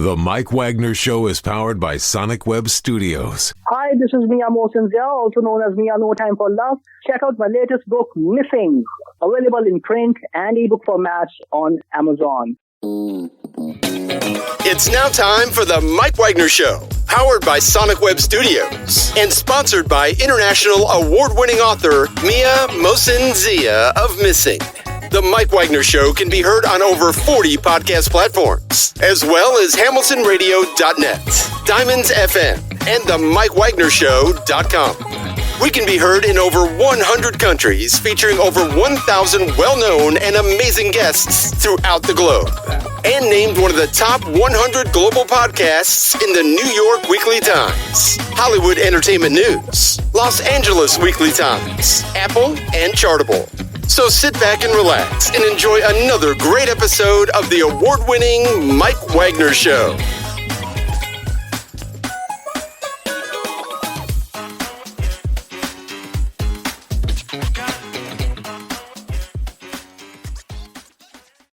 The Mike Wagner Show is powered by Sonic Web Studios. Hi, this is Mia Mosinzia, also known as Mia No Time for Love. Check out my latest book, Missing, available in print and ebook formats on Amazon. It's now time for the Mike Wagner Show, powered by Sonic Web Studios and sponsored by international award-winning author Mia Mosinzia of Missing. The Mike Wagner Show can be heard on over 40 podcast platforms, as well as hamiltonradio.net, Diamonds FM, and the MikeWagnerShow.com. We can be heard in over 100 countries, featuring over 1,000 well-known and amazing guests throughout the globe. And named one of the top 100 global podcasts in the New York Weekly Times, Hollywood Entertainment News, Los Angeles Weekly Times, Apple, and Chartable. So sit back and relax and enjoy another great episode of the award-winning Mike Wagner Show.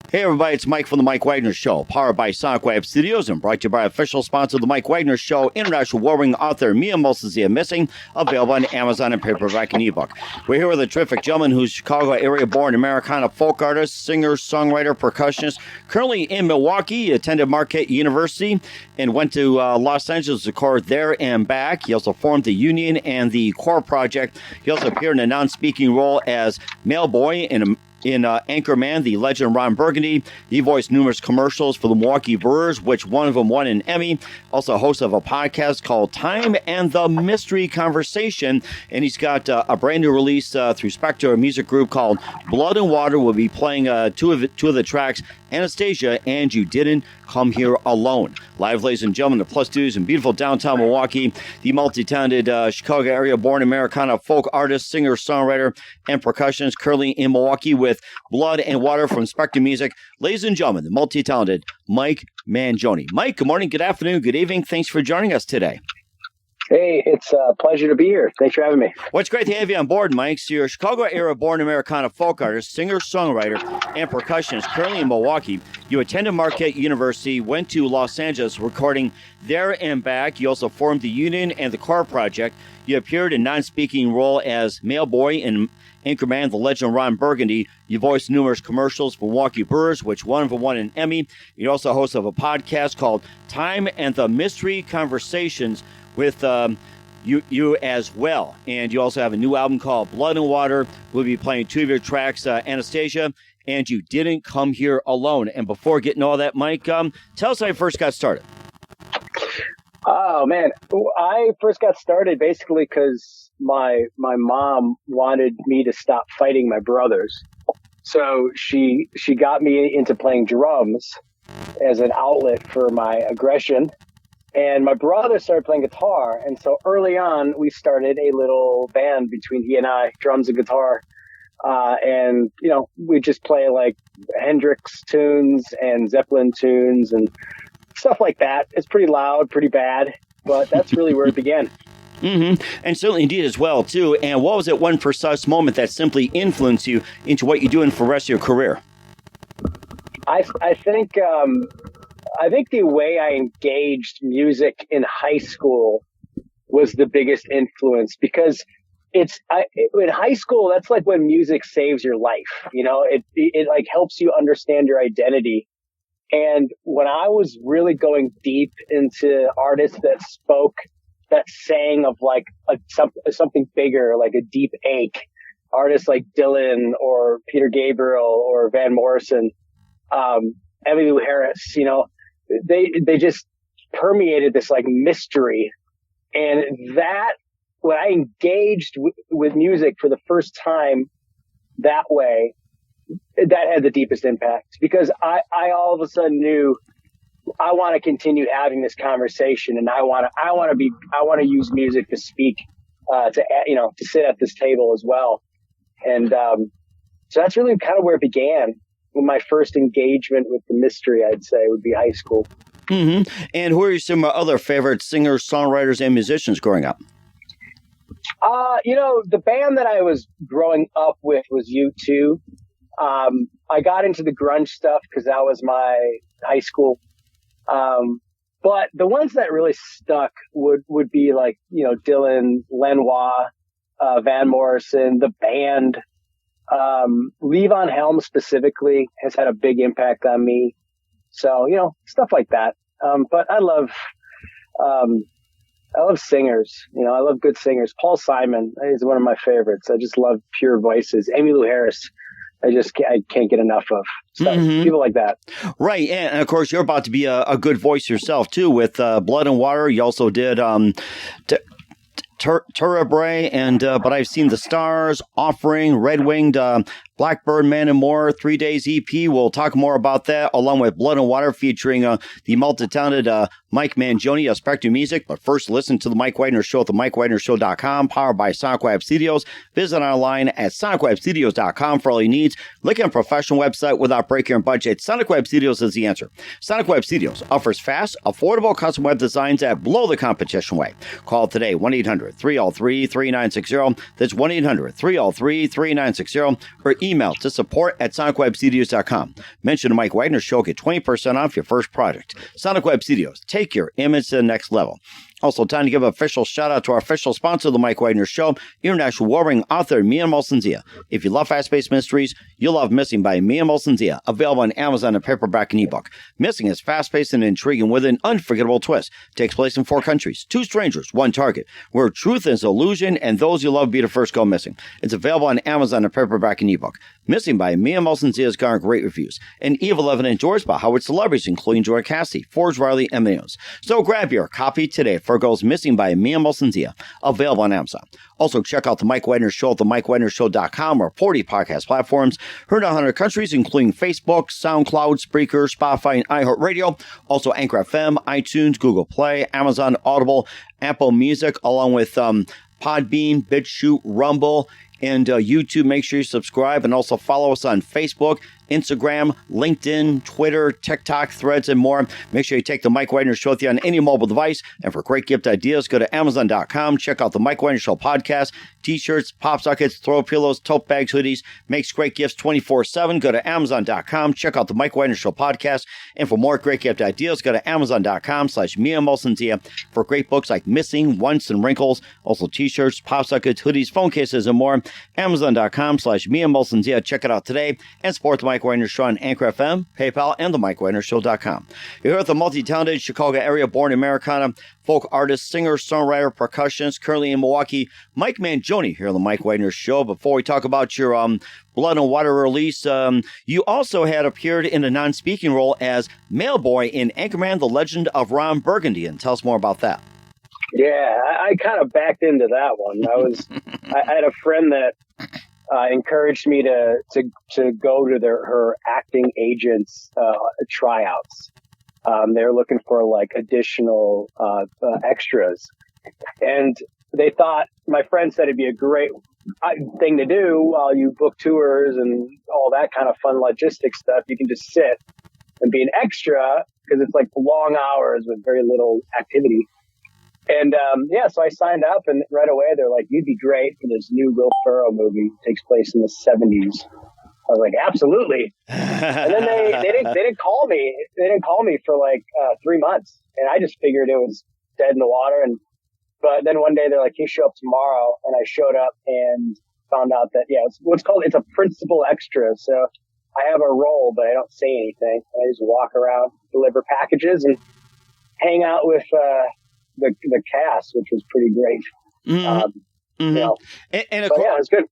Hey everybody, it's Mike from the Mike Wagner Show, powered by Sonic Web Studios and brought to you by official sponsor of the Mike Wagner Show, international award-winning author Mia Mosinzia Missing, available on Amazon and paperback and ebook. We're here with a terrific gentleman who's Chicago area-born Americana folk artist, singer, songwriter, percussionist, currently in Milwaukee. He attended Marquette University and went to Los Angeles to record There and Back. He also formed the Union and the Core Project. He also appeared in a non-speaking role as Mailboy in Anchorman, the legend Ronburgundy. He voiced numerous commercials for the Milwaukee Brewers, which one of them won an Emmy. Also host of a podcast called Time and the Mystery Conversation. And he's got a brand new release through Spectra Music Group called Blood and Water. We'll be playing two of the tracks, Anastasia and You Didn't Come Here Alone. Live, ladies and gentlemen, the Plus Studios in beautiful downtown Milwaukee, the multi-talented Chicago area-born Americana folk artist, singer, songwriter, and percussionist, currently in Milwaukee with Blood and Water from Spectra Music. Ladies and gentlemen, the multi-talented Mike Mangione. Mike, good morning, good afternoon, good evening. Thanks for joining us today. Hey, it's a pleasure to be here. Thanks for having me. Well, it's great to have you on board, Mike. So you're a Chicago area-born Americana folk artist, singer, songwriter, and percussionist, currently in Milwaukee. You attended Marquette University, went to Los Angeles recording There and Back. You also formed the Union and the Core Project. You appeared in non-speaking role as Mailboy in Anchorman, the legend Ronburgundy. You voiced numerous commercials for Milwaukee Brewers, which one of them won an Emmy. You're also host of a podcast called Time and the Mystery Conversations with you as well. And you also have a new album called Blood and Water. We'll be playing two of your tracks, Anastasia and You Didn't Come Here Alone. And before getting all that, Mike, tell us how you first got started. Oh, man. I first got started basically because my mom wanted me to stop fighting my brothers. So she got me into playing drums as an outlet for my aggression. And my brother started playing guitar. And so early on, we started a little band between he and I, drums and guitar. And, you know, we just play like Hendrix tunes and Zeppelin tunes and stuff like that. It's pretty loud, pretty bad, but that's really where it began. Mm-hmm. And certainly indeed as well, too. And what was it one precise moment that simply influenced you into what you're doing for the rest of your career? I think the way I engaged music in high school was the biggest influence because in high school, that's like when music saves your life. You know, it like helps you understand your identity. And when I was really going deep into artists that sang of like something bigger, like a deep ache, artists like Dylan or Peter Gabriel or Van Morrison, Emmylou Harris, you know, they just permeated this like mystery. And that, when I engaged with music for the first time that way, that had the deepest impact because I all of a sudden knew I want to continue having this conversation and I want to use music to speak, to sit at this table as well. And, so that's really kind of where it began. My first engagement with the mystery, I'd say, would be high school. Mm-hmm. And who are some other favorite singers, songwriters, and musicians growing up? The band that I was growing up with was U2. I got into the grunge stuff because that was my high school. But the ones that really stuck would be like, Dylan, Lenoir, Van Morrison, the band, Levon Helm specifically has had a big impact on me. So, stuff like that. But I love singers. I love good singers. Paul Simon is one of my favorites. I just love pure voices. Emmylou Harris, I can't get enough of. So, people like that. Right. And of course, you're about to be a good voice yourself, too, with Blood and Water. You also did Terebrae, but I've seen The Stars, Offering, Red Winged, Blackbird, Man and More, 3 Days EP. We'll talk more about that, along with Blood and Water, featuring the multi-talented Mike Mangione of Spectra Music. But first, listen to The Mike Wagner Show at themikewagnershow.com, powered by Sonic Web Studios. Visit online at sonicwebstudios.com for all your needs. Look at a professional website without breaking your budget. Sonic Web Studios is the answer. Sonic Web Studios offers fast, affordable custom web designs that blow the competition away. Call today, 1-800-303-3960. That's 1-800-303-3960. Or email to support@sonicwebstudios.com. Mention the Mike Wagner Show, get 20% off your first project. Sonic Web Studios, take your image to the next level. Also, time to give an official shout-out to our official sponsor of the Mike Wagner Show, international warring author Mia Molson-Zia. If you love fast-paced mysteries, you'll love Missing by Mia Molson-Zia, available on Amazon in paperback and ebook. Missing is fast-paced and intriguing with an unforgettable twist. Takes place in 4 countries, 2 strangers, 1 target, where truth is illusion and those you love be the first go missing. It's available on Amazon in paperback and ebook. Missing by Mia Molson-Zia has garnered great reviews, and Evil Evan enjoys by Howard celebrities, including Joy Cassidy, Forge Riley, and Mills. So grab your copy today for Girls Missing by Mia Molson-Zia, available on Amazon. Also, check out The Mike Wagner Show at themikewagnershow.com or 40 podcast platforms. Heard in 100 countries, including Facebook, SoundCloud, Spreaker, Spotify, and iHeartRadio. Also, Anchor FM, iTunes, Google Play, Amazon, Audible, Apple Music, along with Podbean, BitChute, Rumble, and YouTube. Make sure you subscribe and also follow us on Facebook, Instagram, LinkedIn, Twitter, TikTok, Threads, and more. Make sure you take the Mike Wagner Show with you on any mobile device. And for great gift ideas, go to Amazon.com. Check out the Mike Wagner Show podcast, T-shirts, pop sockets, throw pillows, tote bags, hoodies. Makes great gifts 24/7. Go to Amazon.com. Check out the Mike Wagner Show podcast. And for more great gift ideas, go to Amazon.com/Mia Molson-Zia for great books like Missing, Once, and Wrinkles. Also T-shirts, pop sockets, hoodies, phone cases, and more. Amazon.com/Mia Molson-Zia. Check it out today and support the Mike Wagner Show on Anchor FM, PayPal, and the MikeWagnerShow.com. You're here with the multi-talented Chicago area-born Americana folk artist, singer, songwriter, percussionist, currently in Milwaukee, Mike Mangione here on the Mike Wagner Show. Before we talk about your Blood and Water release, you also had appeared in a non-speaking role as Mailboy in Anchorman, The Legend of Ronburgundy. And tell us more about that. Yeah, I kind of backed into that one. I had a friend that encouraged me to go to her acting agent's tryouts. They were looking for like additional extras, and they thought, my friend said it'd be a great thing to do while you book tours and all that kind of fun logistics stuff. You can just sit and be an extra because it's like long hours with very little activity. And, so I signed up, and right away they're like, you'd be great for this new Will Ferrell movie. It takes place in the 70s. I was like, absolutely. And then they didn't call me. They didn't call me for like 3 months. And I just figured it was dead in the water. But then one day they're like, you show up tomorrow. And I showed up and found out that, it's a principal extra. So I have a role, but I don't say anything. I just walk around, deliver packages, and hang out with, the cast, which was pretty great. And of course, it was good.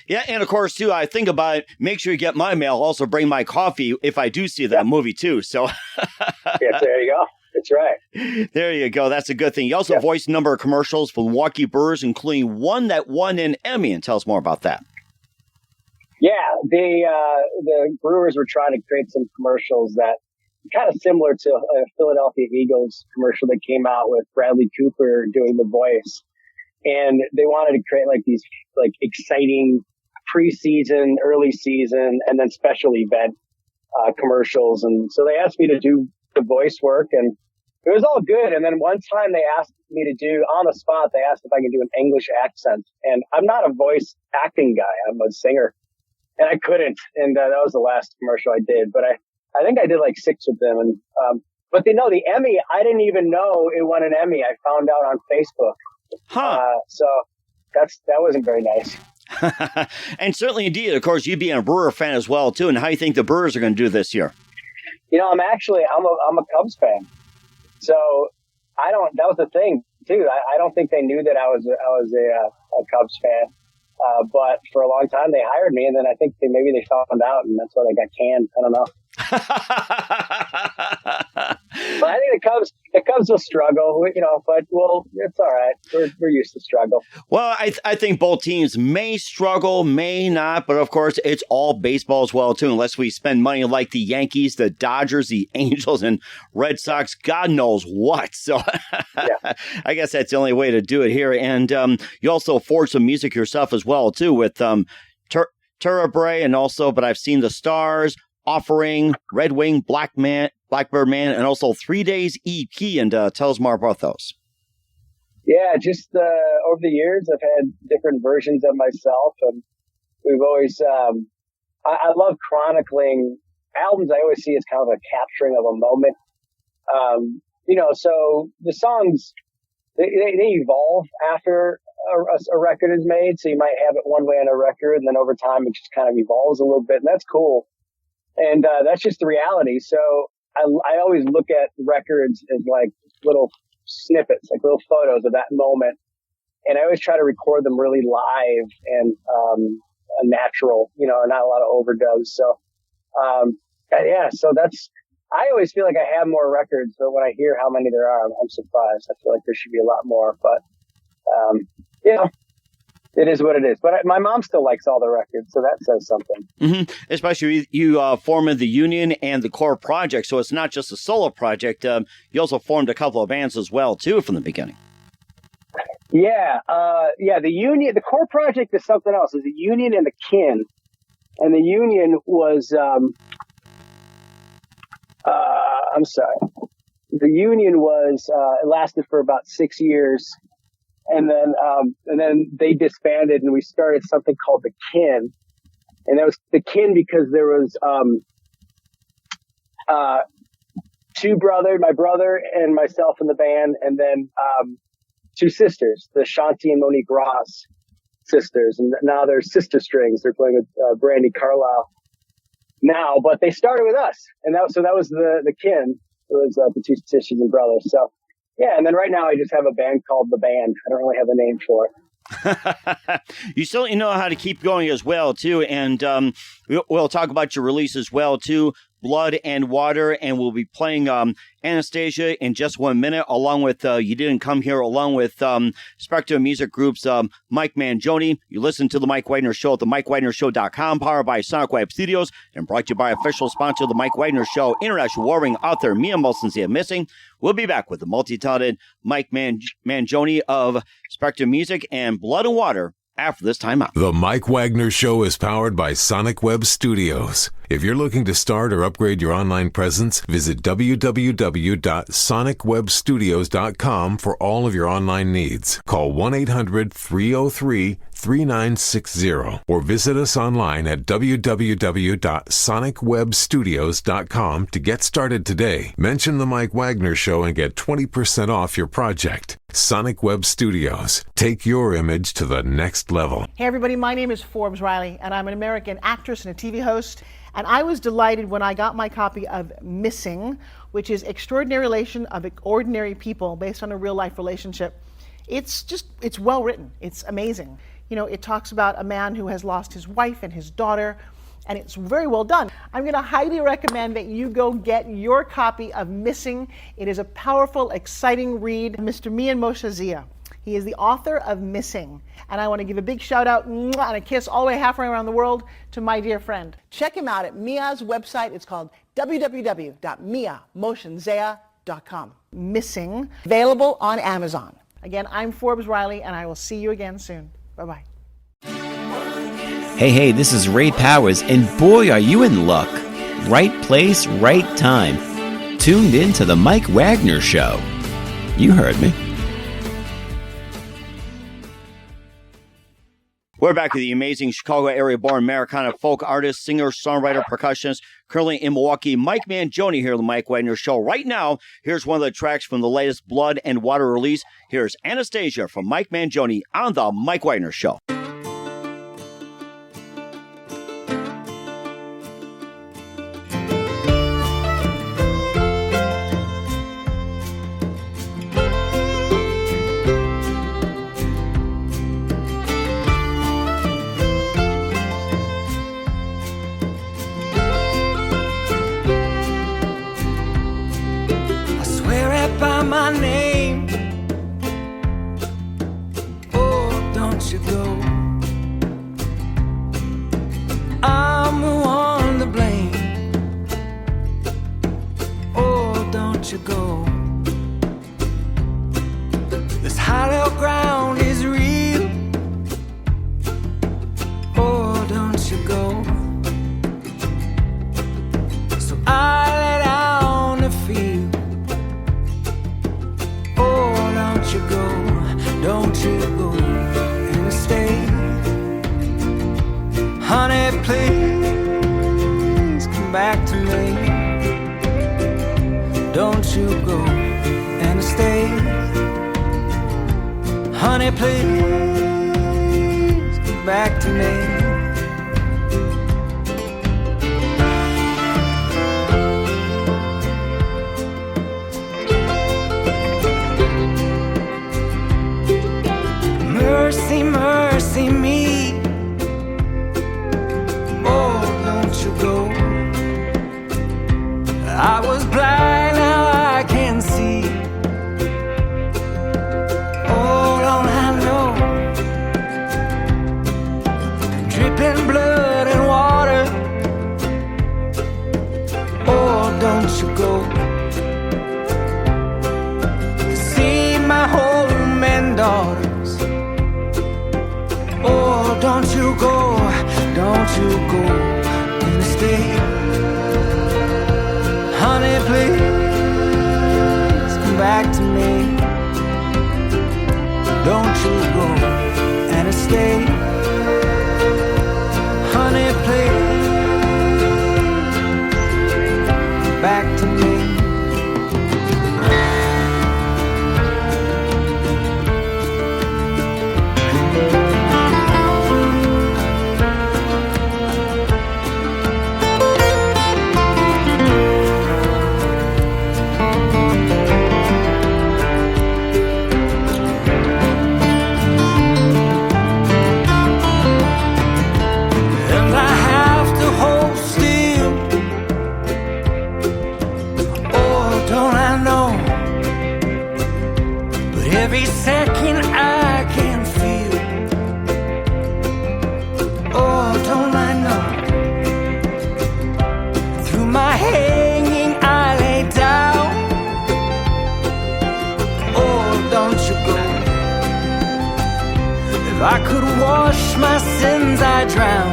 Yeah, and of course, too, I think about it, make sure you get my mail. Also, bring my coffee if I do see that movie, too. So, yes, there you go. That's right. There you go. That's a good thing. You also voiced a number of commercials for Milwaukee Brewers, including one that won an Emmy. And tell us more about that. Yeah, the Brewers were trying to create some commercials that kind of similar to a Philadelphia Eagles commercial that came out with Bradley Cooper doing the voice. And they wanted to create like these like exciting preseason, early season, and then special event commercials. And so they asked me to do the voice work, and it was all good. And then one time they asked me to do, on the spot, they asked if I could do an English accent. And I'm not a voice acting guy. I'm a singer. And I couldn't. And that was the last commercial I did. But I think I did like 6 of them. And But the Emmy, I didn't even know it won an Emmy. I found out on Facebook. So that wasn't very nice. And certainly indeed, of course, you being a Brewer fan as well too. And how do you think the Brewers are going to do this year? I'm a Cubs fan. So that was the thing too. I don't think they knew that I was a Cubs fan. But for a long time they hired me, and then I think maybe they found out, and that's why they got canned. I don't know. But I think the Cubs will struggle, but it's all right. We're used to struggle. Well, I think both teams may struggle, may not, but of course it's all baseball as well too, unless we spend money like the Yankees, the Dodgers, the Angels, and Red Sox, God knows what. So yeah. I guess that's the only way to do it here. And you also forged some music yourself as well too with Terebrae, and also, but I've seen the Stars, Offering, Red Wing, Blackbird Man, and also 3 Days EP. And tell us more about those. Yeah, just over the years, I've had different versions of myself, and we've always. I love chronicling albums. I always see as kind of a capturing of a moment. So the songs they evolve after a record is made. So you might have it one way on a record, and then over time it just kind of evolves a little bit, and that's cool. And that's just the reality. So I always look at records as like little snippets, like little photos of that moment. And I always try to record them really live and natural, not a lot of overdubs. So, so I always feel like I have more records, but when I hear how many there are, I'm surprised. I feel like there should be a lot more, but, it is what it is. But my mom still likes all the records, so that says something. Mm-hmm. Especially you formed the Union and the Core Project, so it's not just a solo project. You also formed a couple of bands as well, too, from the beginning. Yeah. The Union, the Core Project is something else. It's the Union and the Kin. And the Union was, I'm sorry. The Union was, it lasted for about 6 years. And then they disbanded, and we started something called the Kin. And that was the Kin because there was, two brothers, my brother and myself in the band, and then, two sisters, the Shanti and Monique Ross sisters. And now they're Sister Strings. They're playing with, Brandy Carlisle now, but they started with us. And that was the Kin. It was, the two sisters and brothers. So, yeah, and then right now I just have a band called The Band. I don't really have a name for it. You certainly know how to keep going as well, too. And we'll talk about your release as well, too, Blood and Water. And we'll be playing Anastasia in just 1 minute, along with You Didn't Come Here, along with Spectra Music Group's Mike Mangione. You listen to The Mike Wagner Show at themikewagnershow.com, powered by Sonic Web Studios, and brought to you by official sponsor of The Mike Wagner Show, international warring author Mia Missing. We'll be back with the multi-talented Mike Mangione of Spectra Music and Blood and Water after this time out. The Mike Wagner Show is powered by Sonic Web Studios. If you're looking to start or upgrade your online presence, visit www.sonicwebstudios.com for all of your online needs. Call 1-800-303-3960 or visit us online at www.sonicwebstudios.com to get started today. Mention The Mike Wagner Show and get 20% off your project. Sonic Web Studios. Take your image to the next level. Hey everybody, my name is Forbes Riley, and I'm an American actress and a TV host. And I was delighted when I got my copy of Missing, which is Extraordinary Relation of Ordinary People based on a real life relationship. It's well written. It's amazing. It talks about a man who has lost his wife and his daughter, and it's very well done. I'm going to highly recommend that you go get your copy of Missing. It is a powerful, exciting read. Mr. Mian Moshe Zia. He is the author of Missing. And I want to give a big shout out and a kiss all the way halfway around the world to my dear friend. Check him out at Mia's website. It's called www.miamotionzea.com. Missing, available on Amazon. Again, I'm Forbes Riley, and I will see you again soon. Bye-bye. Hey, this is Ray Powers, and boy, are you in luck. Right place, right time. Tuned in to the Mike Wagner Show. You heard me. We're back with the amazing Chicago area-born Americana folk artist, singer, songwriter, percussionist, currently in Milwaukee. Mike Mangione here on the Mike Wagner Show. Right now, here's one of the tracks from the latest Blood and Water release. Here's Anastasia from Mike Mangione on the Mike Wagner Show. My name, oh, don't you go. I'm the one to blame, oh, don't you go. This hollow ground is real, oh, don't you go. So I lay down the field. Don't you go and stay. Honey, please come back to me. Don't you go and stay. Honey, please come back to me. Mercy, mercy me. Oh, don't you go. I was blind, now I can see. All I know, dripping blood and water. Oh, don't you go. See my home and daughter. Oh, don't you go and stay. Honey, please come back to me. Don't you go and stay. Honey, please come back to me. Every second I can feel. Oh, don't I know. Through my hanging I lay down. Oh, don't you go. If I could wash my sins I'd drown.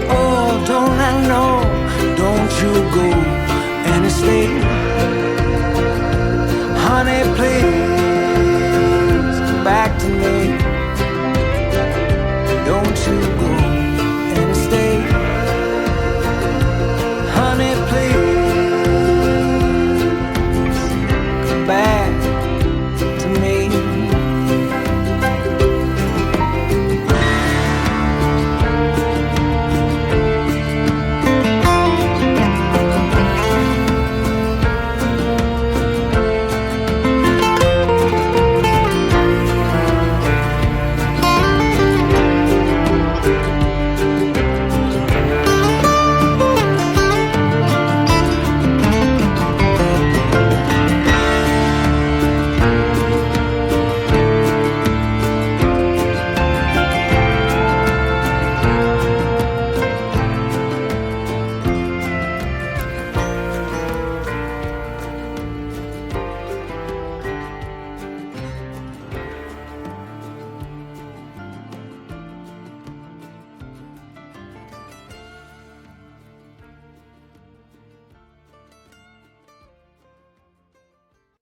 Oh, don't I know. Don't you go and stay. Honey, please come back to me. Don't you go and stay. Honey, please come back to me.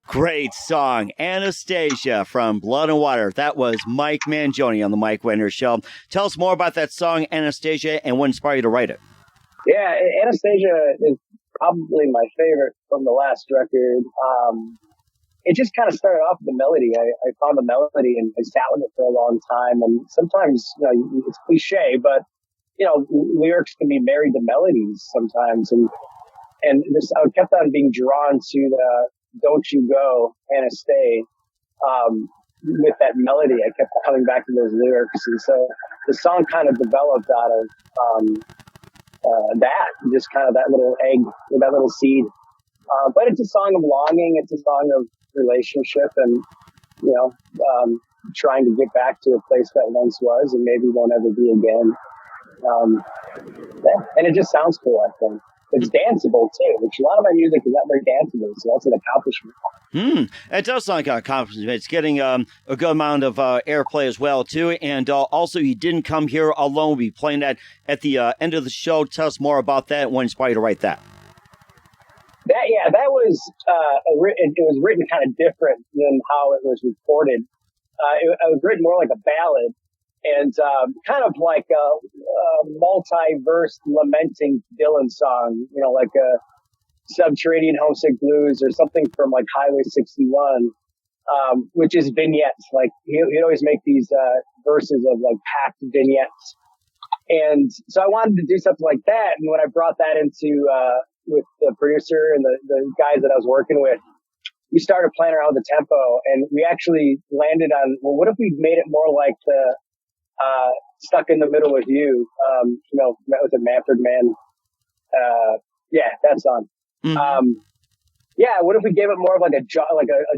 Great song, Anastasia from Blood and Water. That was Mike Mangione on the Mike Wagner Show. Tell us more about that song, Anastasia, and what inspired you to write it. Yeah, Anastasia is probably my favorite from the last record. It just kind of started off with the melody. I found the melody and I sat with it for a long time. And sometimes, it's cliche, but lyrics can be married to melodies sometimes. And I kept on being drawn to the "Don't You Go, Anastasia," with that melody. I kept coming back to those lyrics, and so the song kind of developed out of that, just kind of that little egg, that little seed. But it's a song of longing. It's a song of relationship, and trying to get back to a place that once was, and maybe won't ever be again. And it just sounds cool, I think. It's danceable too, which a lot of my music is not very danceable, so that's an accomplishment. It does sound like an accomplishment. It's getting a good amount of airplay as well too, and also you didn't come here alone. We'll be playing that at the end of the show. Tell us more about that. What inspired you to write that? That was it was written kind of different than how it was recorded. It was written more like a ballad. And kind of like a multi-verse lamenting Dylan song, like a Subterranean Homesick Blues or something from like Highway 61, which is vignettes. Like he'd always make these verses of like packed vignettes. And so I wanted to do something like that. And when I brought that into with the producer and the guys that I was working with, we started playing around with the tempo, and we actually landed on, well, what if we made it more like the Stuck in the Middle with You, that was a Manfred Mann. That song. Mm-hmm. What if we gave it more of like a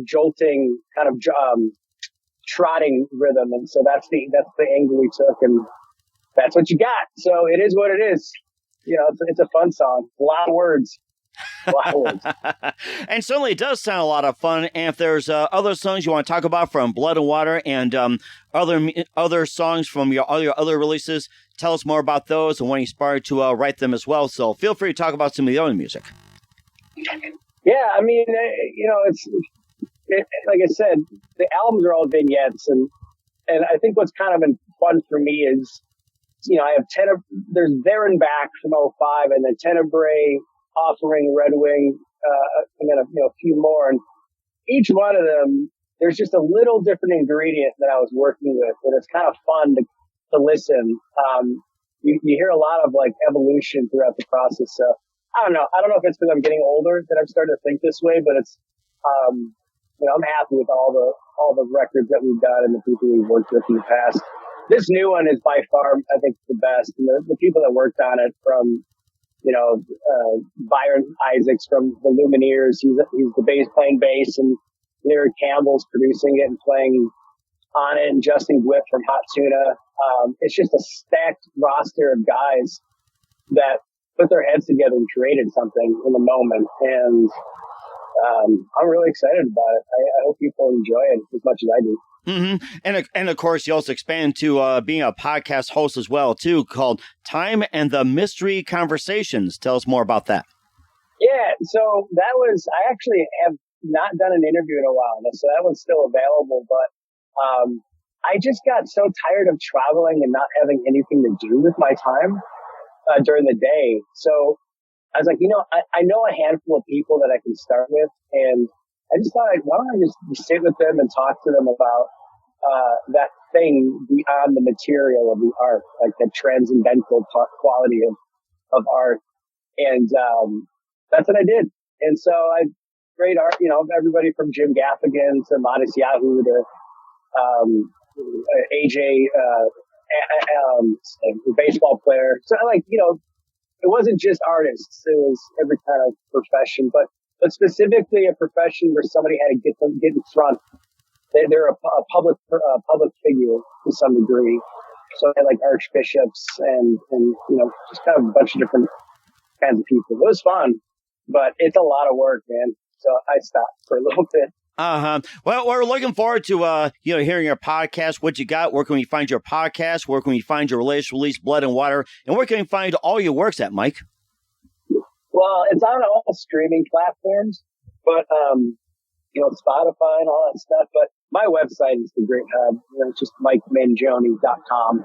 jolting kind of trotting rhythm? And so that's the angle we took, and that's what you got. So it is what it is. It's a fun song. A lot of words. And certainly it does sound a lot of fun. And if there's other songs you want to talk about from Blood and Water and other songs from all your other releases, tell us more about those and when you inspired to write them as well. So feel free to talk about some of the other music. Yeah, I mean, it's like I said, the albums are all vignettes, and I think what's kind of been fun for me is, I have there's There and Back from 05, and then Terebrae, Offering, Red Wing, and then a few more. And each one of them, there's just a little different ingredient that I was working with, and it's kind of fun to listen. You hear a lot of like evolution throughout the process. So I don't know if it's because I'm getting older that I'm starting to think this way, but it's, I'm happy with all the records that we've done and the people we've worked with in the past. This new one is by far, I think, the best. And the people that worked on it, from Byron Isaacs from the Lumineers. He's playing bass, and Larry Campbell's producing it and playing on it, and Justin Gwitt from Hot Tuna. It's just a stacked roster of guys that put their heads together and created something in the moment. And I'm really excited about it. I hope people enjoy it as much as I do. Mm-hmm. And of course, you also expand to being a podcast host as well, too, called Time and the Mystery Conversations. Tell us more about that. Yeah, so I actually have not done an interview in a while, so that one's still available. But I just got so tired of traveling and not having anything to do with my time during the day. So I was like, I know a handful of people that I can start with, and I just thought, why don't I just sit with them and talk to them about that thing beyond the material of the art, like the transcendental quality of art. And that's what I did. And so great art, everybody from Jim Gaffigan to Modest Yahoo to AJ, the baseball player. So it wasn't just artists. It was every kind of profession, but specifically a profession where somebody had to get in front. They're a public figure to some degree. So I had like archbishops and just kind of a bunch of different kinds of people. It was fun, but it's a lot of work, man. So I stopped for a little bit. Well, we're looking forward to hearing your podcast. What you got? Where can we find your podcast? Where can we find your latest release, Blood and Water? And where can we find all your works at, Mike? Well, it's on all streaming platforms, but Spotify and all that stuff. But my website is the great hub. It's just mikemangione.com.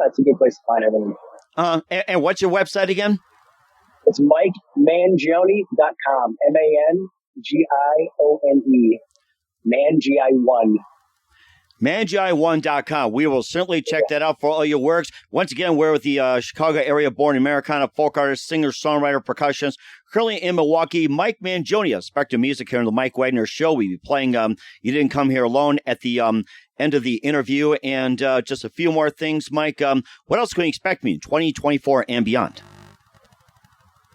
That's a good place to find everything. And what's your website again? It's mikemangione.com. MANGIONE. Mangi1. Mangi1.com. We will certainly check that out for all your works. Once again, we're with the Chicago area-born Americana folk artist, singer, songwriter, percussionist, currently in Milwaukee, Mike Mangione of Spectra Music here on the Mike Wagner Show. We'll be playing You Didn't Come Here Alone at the end of the interview. And just a few more things, Mike. What else can we expect in 2024 and beyond?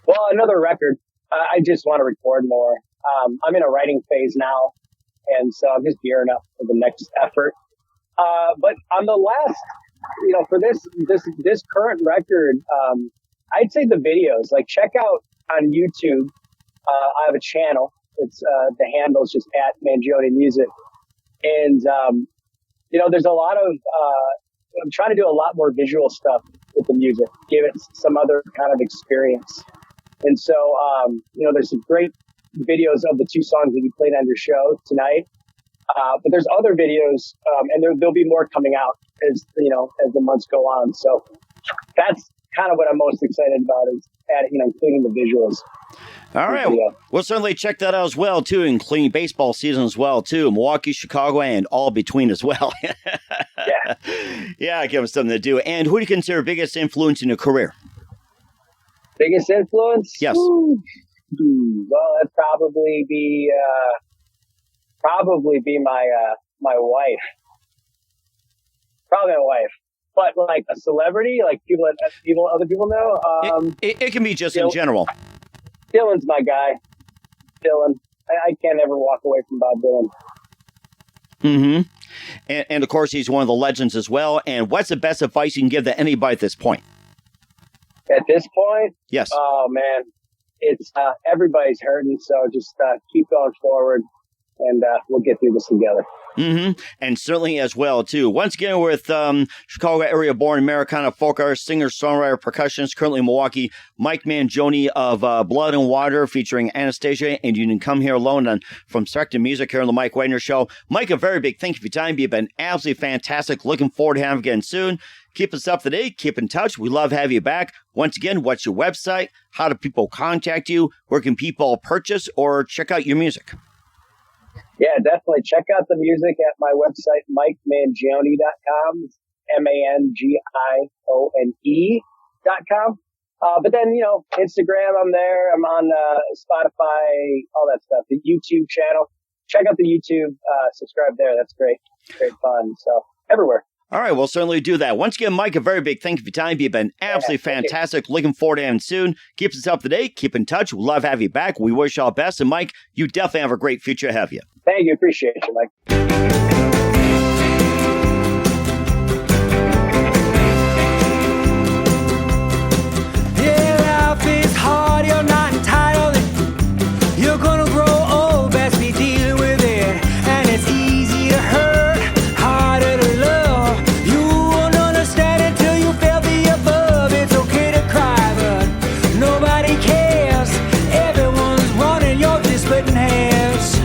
Well, another record. I just want to record more. I'm in a writing phase now. And so I'm just gearing up for the next effort. But on the last, for this current record, I'd say the videos, like check out on YouTube. I have a channel. It's, the handle is just @Mangione Music. And, there's a lot of, I'm trying to do a lot more visual stuff with the music, give it some other kind of experience. And so, there's some great videos of the two songs that you played on your show tonight. But there's other videos, and there'll be more coming out as the months go on. So that's kind of what I'm most excited about is including the visuals. All right. We'll certainly check that out as well, too, including baseball season as well, too. Milwaukee, Chicago, and all between as well. Yeah. Yeah, give us something to do. And who do you consider biggest influence in your career? Biggest influence? Yes. Ooh. Well, that'd probably be my wife. Probably my wife. But like a celebrity, like other people know. It can be just in general. Dylan's my guy. Dylan. I can't ever walk away from Bob Dylan. Mm-hmm. And of course, he's one of the legends as well. And what's the best advice you can give to anybody at this point? At this point? Yes. Oh, man. It's everybody's hurting, so just keep going forward, and we'll get through this together. Mm-hmm. And certainly as well, too. Once again, with Chicago area-born Americana folk artist, singer, songwriter, percussionist, currently in Milwaukee, Mike Mangione of Blood and Water, featuring Anastasia, and You Didn't Come Here Alone from Spectra Music here on the Mike Wagner Show. Mike, a very big thank you for your time. You've been absolutely fantastic. Looking forward to having you again soon. Keep us up to date. Keep in touch. We love having you back. Once again, what's your website? How do people contact you? Where can people purchase or check out your music? Yeah, definitely. Check out the music at my website, mikemangione.com. MANGIONE.com. But then, Instagram, I'm there. I'm on Spotify, all that stuff. The YouTube channel. Check out the YouTube. Subscribe there. That's great. Great fun. So, everywhere. All right, we'll certainly do that. Once again, Mike, a very big thank you for your time. You've been absolutely fantastic. Looking forward to having you soon. Keep us up to date. Keep in touch. We love having you back. We wish you all the best. And, Mike, you definitely have a great future ahead of you. Thank you. Appreciate you, Mike. Yeah, life is hard, you're not entitled. You're gonna grow old, best be dealing with it. And it's easy to hurt, harder to love. You won't understand until you feel the above. It's okay to cry, but nobody cares. Everyone's running, you're just splitting hairs.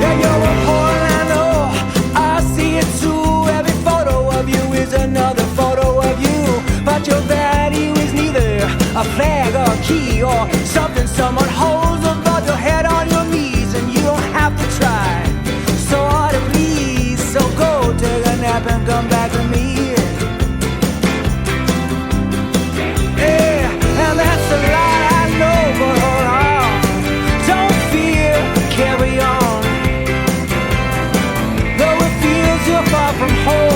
Yeah, you're a poor, I know, I see it too. Every photo of you is another photo of you. But your value is neither a flag or a key or something someone holds above your head on your knees, and you don't have to try so hard to please. So go take a nap and come back to me. Yeah, and that's a lie, I know, but hold on. Don't fear, carry on. Though it feels you're far from home.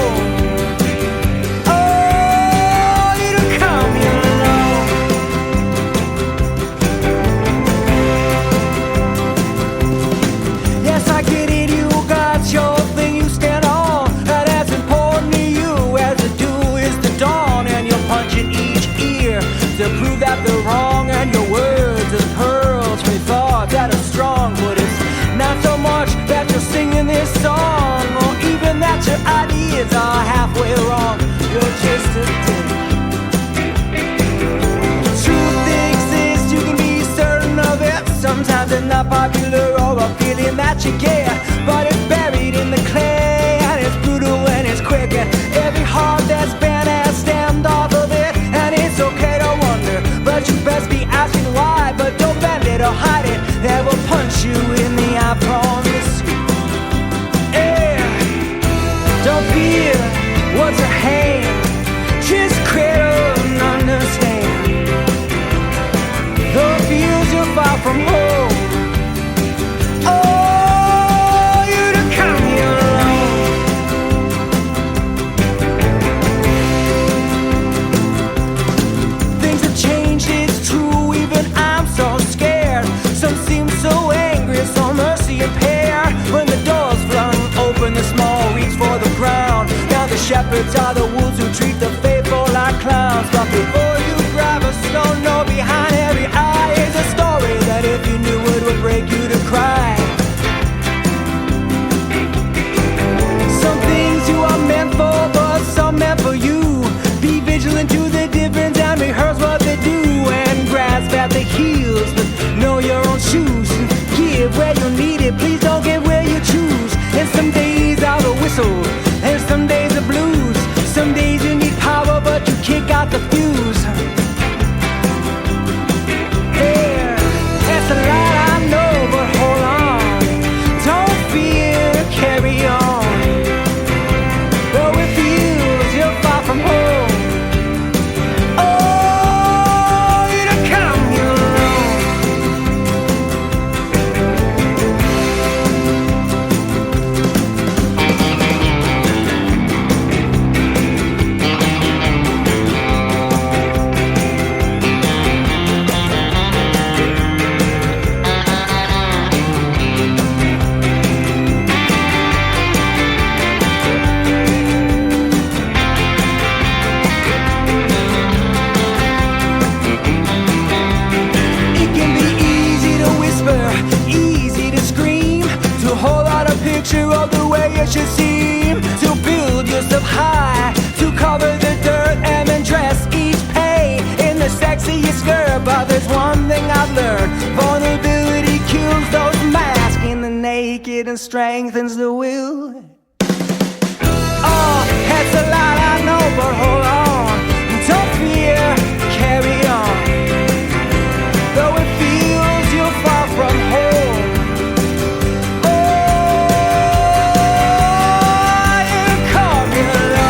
To prove that they're wrong, and your words are pearls from thoughts that are strong. But it's not so much that you're singing this song, or even that your ideas are halfway wrong. You're just a dick. Truth exists, you can be certain of it. Sometimes it's not popular or a feeling that you get, but it's buried in the clay, and it's brutal and it's quick, and every heart far from home. Oh, you to come here alone. Things have changed, it's true, even I'm so scared. Some seem so angry, so mercy appear. When the doors flung open, the small reach for the ground. Now the shepherds are the wolves who treat the faithful like clowns. But before you grab a stone, know behind every eye is a story that if you knew it would break you to cry. Some things you are meant for, but some meant for you. Be vigilant to the difference and rehearse what they do. And grasp at the heels, but know your own shoes. Give where you need it, please don't give where you choose. And some days are the whistle, and some days the blues. Some days you need power, but you kick out the fuse. Yeah, that's a lot I know, but hold on. Don't fear, carry on. Though it feels you're far from home. Oh, you to come here alone. It can be easy to whisper, easy to scream, to hold out a picture of the way it should seem, to build yourself high, to cover the dirt and then dress each pay in the sexiest skirt. But there's one thing I've learned: vulnerability kills those masking the naked and strengthens the will. Oh, that's a lot I know, but hold on. Don't fear, carry on. Though it feels you're far from home. Oh, you come here alone.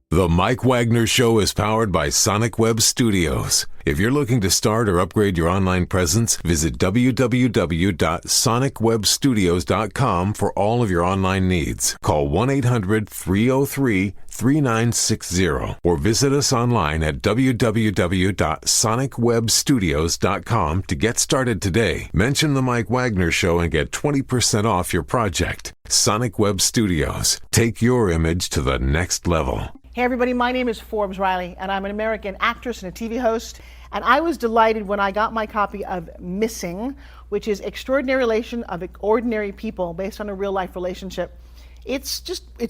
The Mike Wagner Show is powered by Sonic Web Studios. If you're looking to start or upgrade your online presence, visit www.sonicwebstudios.com for all of your online needs. Call 1-800-303-3960 or visit us online at www.sonicwebstudios.com to get started today. Mention the Mike Wagner Show and get 20% off your project. Sonic Web Studios. Take your image to the next level. Hey everybody, my name is Forbes Riley, and I'm an American actress and a TV host. And I was delighted when I got my copy of Missing, which is Extraordinary Relation of Ordinary People based on a real life relationship. It's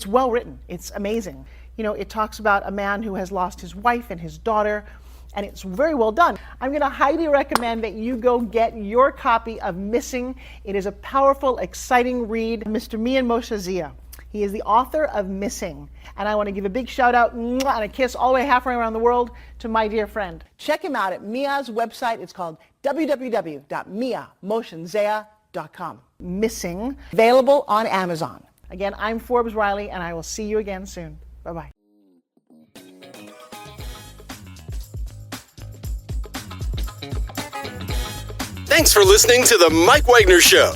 well written. It's amazing. You know, it talks about a man who has lost his wife and his daughter, and it's very well done. I'm going to highly recommend that you go get your copy of Missing. It is a powerful, exciting read. Mr. Mian Moshe Zia. He is the author of Missing. And I want to give a big shout out and a kiss all the way halfway around the world to my dear friend. Check him out at Mia's website. It's called www.miamoshenzea.com. Missing, available on Amazon. Again, I'm Forbes Riley, and I will see you again soon. Bye-bye. Thanks for listening to The Mike Wagner Show.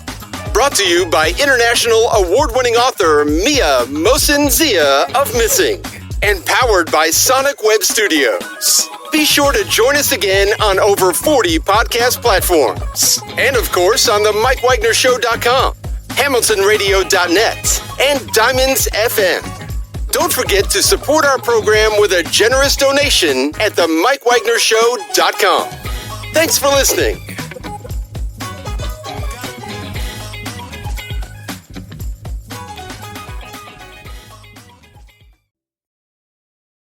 Brought to you by international award-winning author Mia Mosin-Zia of Missing. And powered by Sonic Web Studios. Be sure to join us again on over 40 podcast platforms. And of course on the MikeWagnerShow.com, HamiltonRadio.net, and Diamonds FM. Don't forget to support our program with a generous donation at the MikeWagnerShow.com. Thanks for listening.